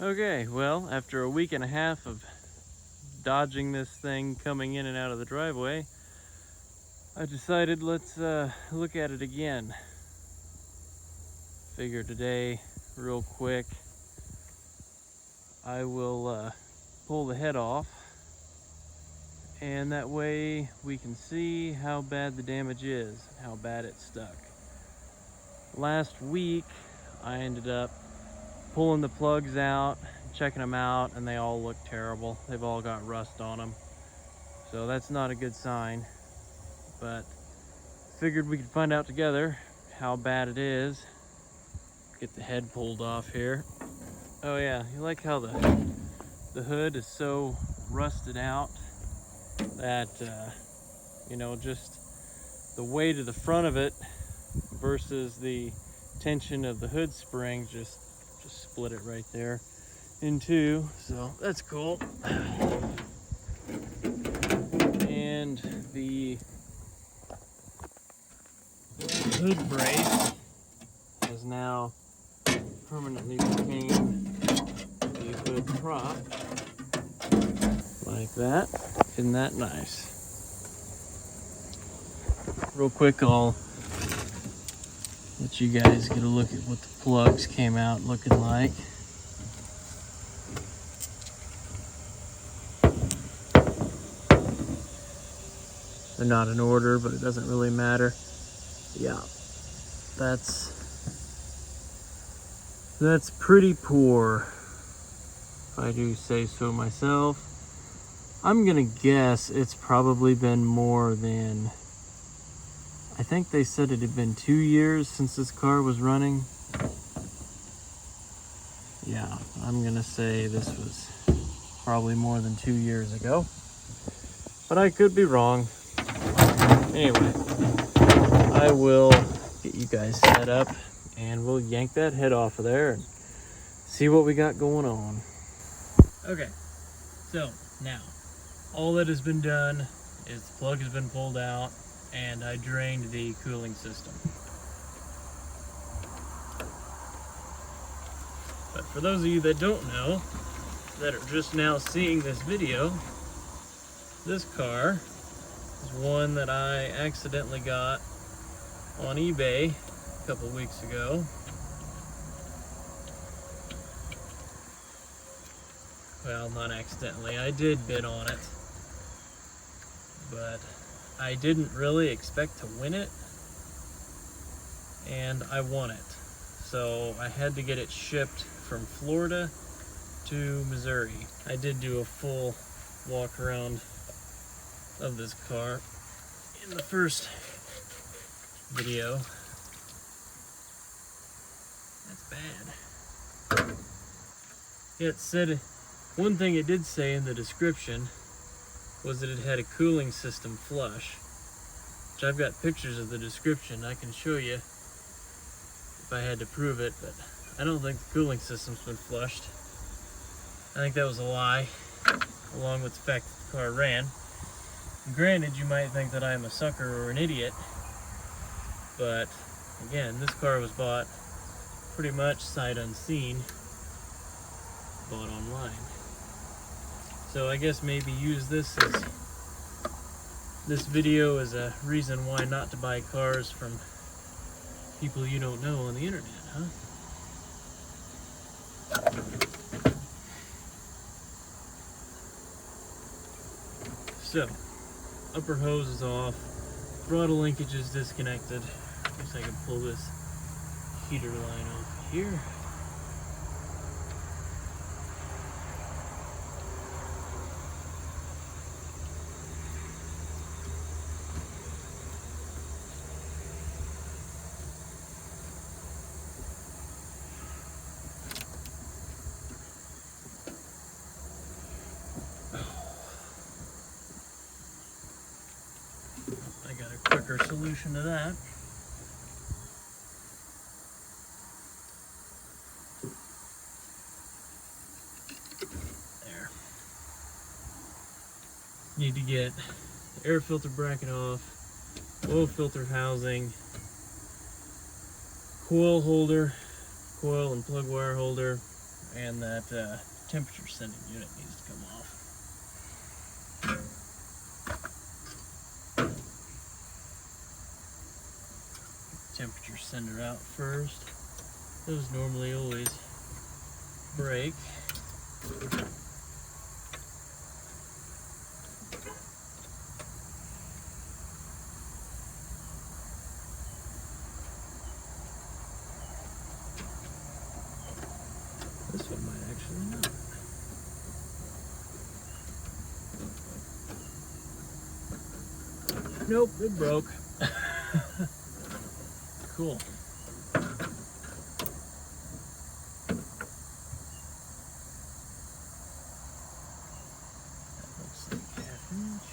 Okay, well, after a week and a half of dodging this thing coming in and out of the driveway, I decided let's look at it again. Figure today, real quick, I will pull the head off, and that way we can see how bad the damage is, how bad it stuck. Last week, I ended up pulling the plugs out, checking them out, and they all look terrible. They've all got rust on them. So that's not a good sign, but figured we could find out together how bad it is. Get the head pulled off here. Oh yeah, you like how the hood is so rusted out that, you know, just the weight of the front of it versus the tension of the hood spring just split it right there in two. So that's cool. And the hood brace has now permanently became the hood prop like that. Isn't that nice? Real quick, I'll let you guys get a look at what the plugs came out looking like. They're not in order, but it doesn't really matter. Yeah, that's pretty poor, if I do say so myself. I'm gonna guess it's probably been more than, I think they said it had been 2 years since this car was running. Yeah, I'm gonna say this was probably more than 2 years ago, but I could be wrong. Anyway, I will get you guys set up and we'll yank that head off of there and see what we got going on. Okay, so now all that has been done is the plug has been pulled out and I drained the cooling system. But for those of you that don't know, that are just now seeing this video, this car is one that I accidentally got on eBay a couple weeks ago. Well, not accidentally, I did bid on it, but I didn't really expect to win it, and I won it. So I had to get it shipped from Florida to Missouri. I did do a full walk around of this car in the first video. That's bad. It said, one thing it did say in the description was that it had a cooling system flush, which I've got pictures of the description I can show you if I had to prove it, but I don't think the cooling system's been flushed. I think that was a lie, along with the fact that the car ran. And granted, you might think that I'm a sucker or an idiot, but again, this car was bought pretty much sight unseen, bought online. So I guess maybe use this video as a reason why not to buy cars from people you don't know on the internet, huh? So, upper hose is off, throttle linkage is disconnected. I guess I can pull this heater line off here. I got a quicker solution to that. There. Need to get the air filter bracket off, oil filter housing, coil holder, coil and plug wire holder, and that temperature sending unit needs to come off. Temperature sender out first. Those normally always break. This one might actually not. Nope, it broke. Cool. That looks like half inch.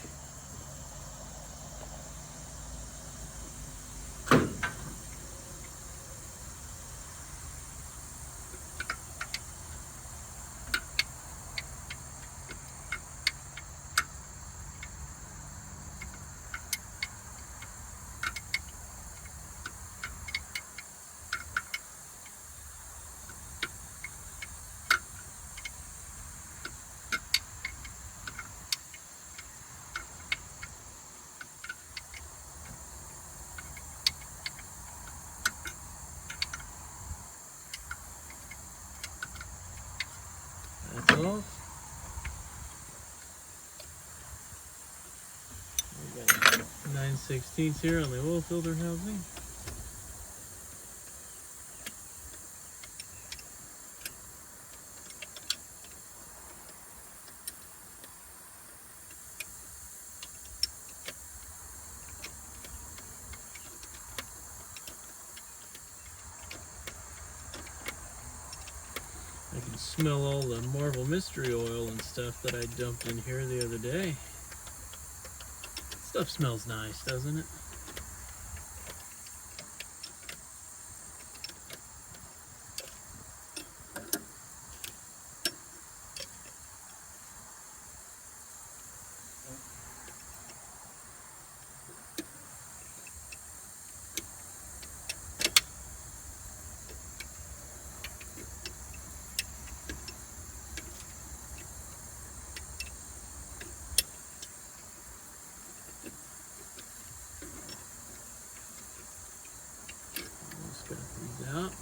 That's off. We got 9/16 here on the oil filter housing. I can smell all the Marvel Mystery Oil and stuff that I dumped in here the other day. Stuff smells nice, doesn't it? Let's get these out.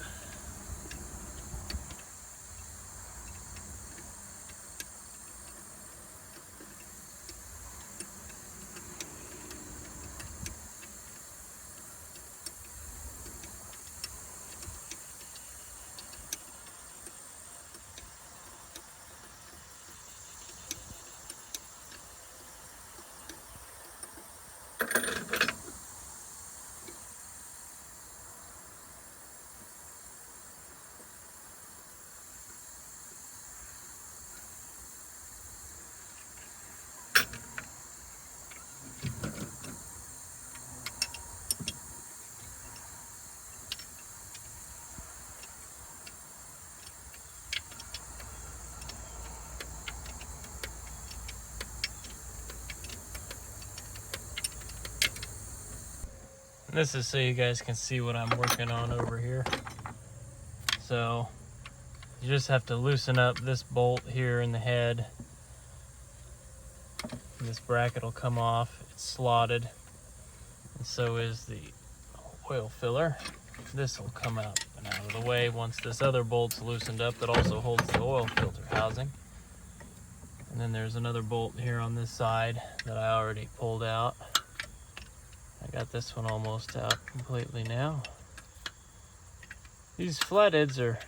This is so you guys can see what I'm working on over here. So you just have to loosen up this bolt here in the head. And this bracket will come off. It's slotted. And so is the oil filler. This will come up and out of the way once this other bolt's loosened up that also holds the oil filter housing. And then there's another bolt here on this side that I already pulled out. I got this one almost out completely now. These flatheads are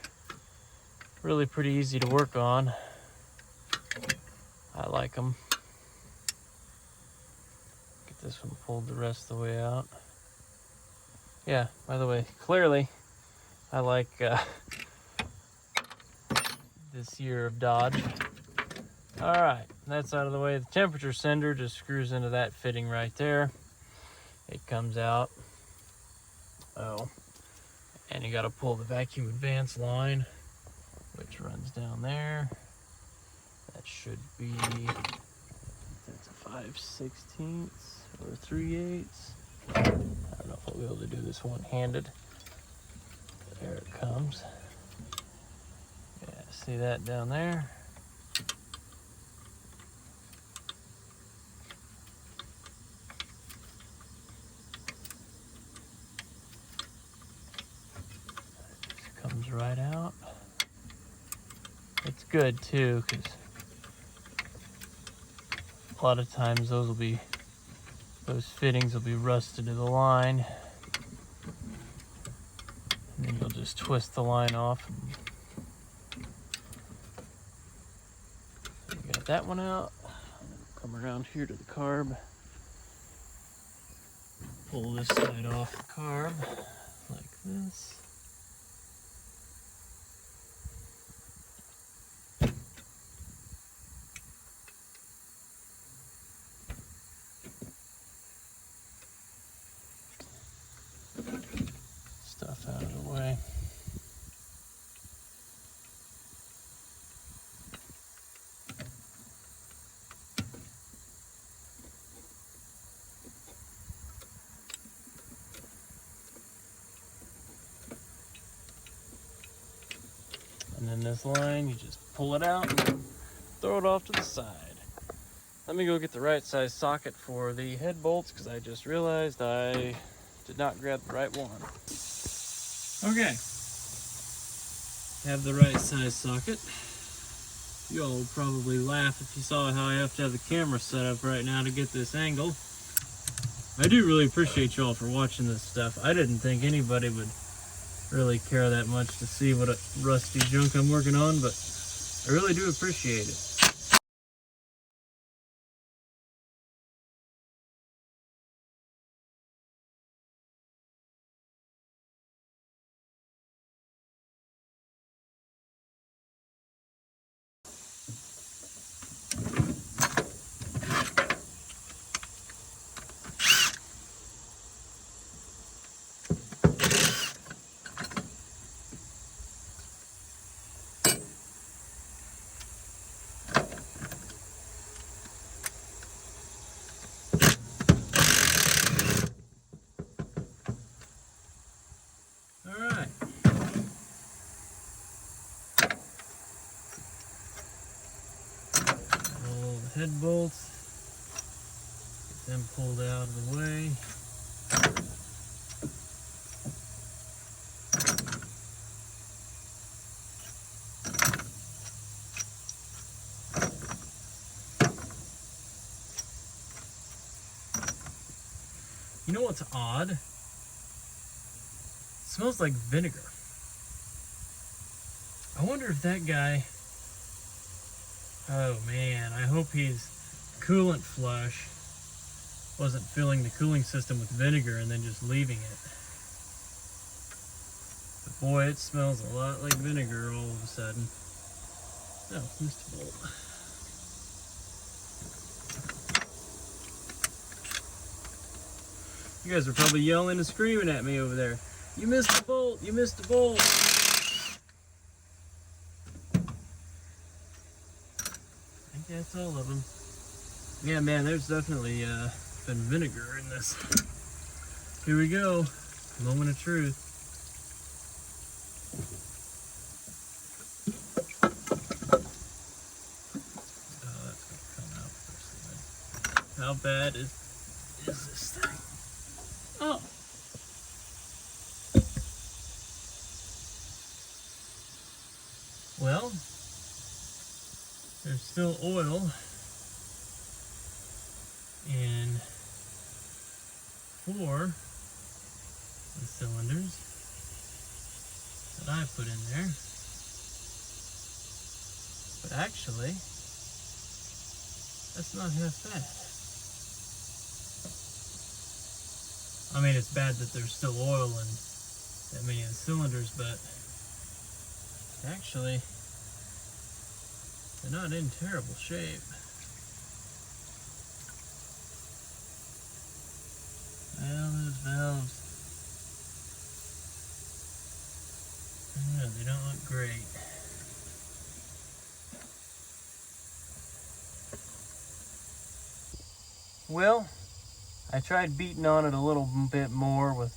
really pretty easy to work on. I like them. Get this one pulled the rest of the way out. Yeah, by the way, clearly I like this year of Dodge. All right, that's out of the way. The temperature sender just screws into that fitting right there. It comes out. Oh, and you got to pull the vacuum advance line, which runs down there. That should be, that's a 5/16 or 3/8. I don't know if I'll be able to do this one-handed. There it comes. Yeah, See that down there? Just comes right out. It's good too, because a lot of times those fittings will be rusted to the line. And then you'll just twist the line off. You got that one out. Come around here to the carb. Pull this side off the carb like this. Stuff out of the way. And then this line, you just pull it out and throw it off to the side. Let me go get the right size socket for the head bolts, because I just realized I did not grab the right one. Okay, have the right size socket. You all would probably laugh if you saw how I have to have the camera set up right now to get this angle. I do really appreciate you all for watching this stuff. I didn't think anybody would really care that much to see what a rusty junk I'm working on, but I really do appreciate it. Alright. All the head bolts. Get them pulled out of the way. You know what's odd? It smells like vinegar. I wonder if that guy... Oh man, I hope his coolant flush wasn't filling the cooling system with vinegar and then just leaving it. But boy, it smells a lot like vinegar all of a sudden. Oh, missed a bolt. You guys are probably yelling and screaming at me over there. You missed a bolt! You missed a bolt! I think that's all of them. Yeah, man, there's definitely been vinegar in this. Here we go. Moment of truth. Oh, that's gonna come out first. How bad is this thing? Oh. Well, there's still oil in 4 of the cylinders that I put in there. But actually, that's not half bad. I mean, it's bad that there's still oil in that many of the cylinders, but actually, they're not in terrible shape. Well, those valves, yeah, they don't look great. Well, I tried beating on it a little bit more with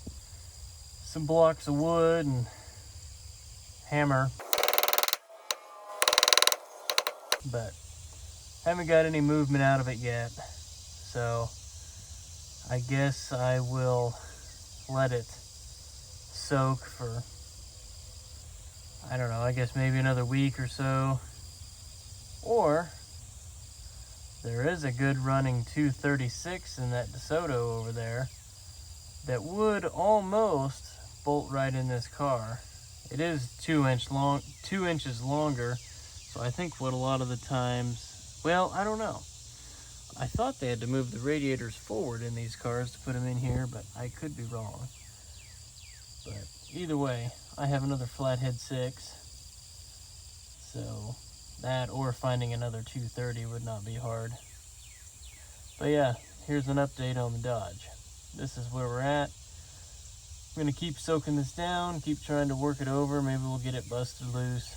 some blocks of wood and hammer. but haven't got any movement out of it yet. So I guess I will let it soak for, I don't know, I guess maybe another week or so. Or there is a good running 236 in that DeSoto over there that would almost bolt right in this car. It is 2 inches longer, so I think what a lot of the times, well, I don't know. I thought they had to move the radiators forward in these cars to put them in here, but I could be wrong. But either way, I have another flathead 6, so that or finding another 230 would not be hard. But yeah, here's an update on the Dodge. This is where we're at. I'm gonna keep soaking this down, keep trying to work it over. Maybe we'll get it busted loose.